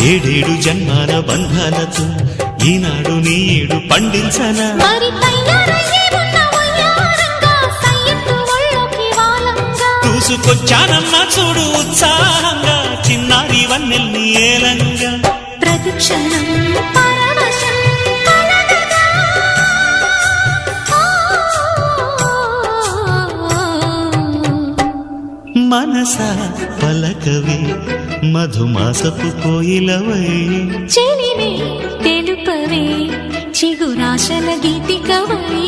ఏడేడు జన్మాల బంధాలతో ఈనాడు నీడు పండించనా చూసుకొచ్చానన్నా చూడు ఉత్సాహంగా చిన్నారి వన్నెల్ని ఏలంగా ప్రతిక్షణం మనసా పలకవే మధుమాసపు కోయిలవై చెలివే తెలుపవే చిగురాశల గీతికవై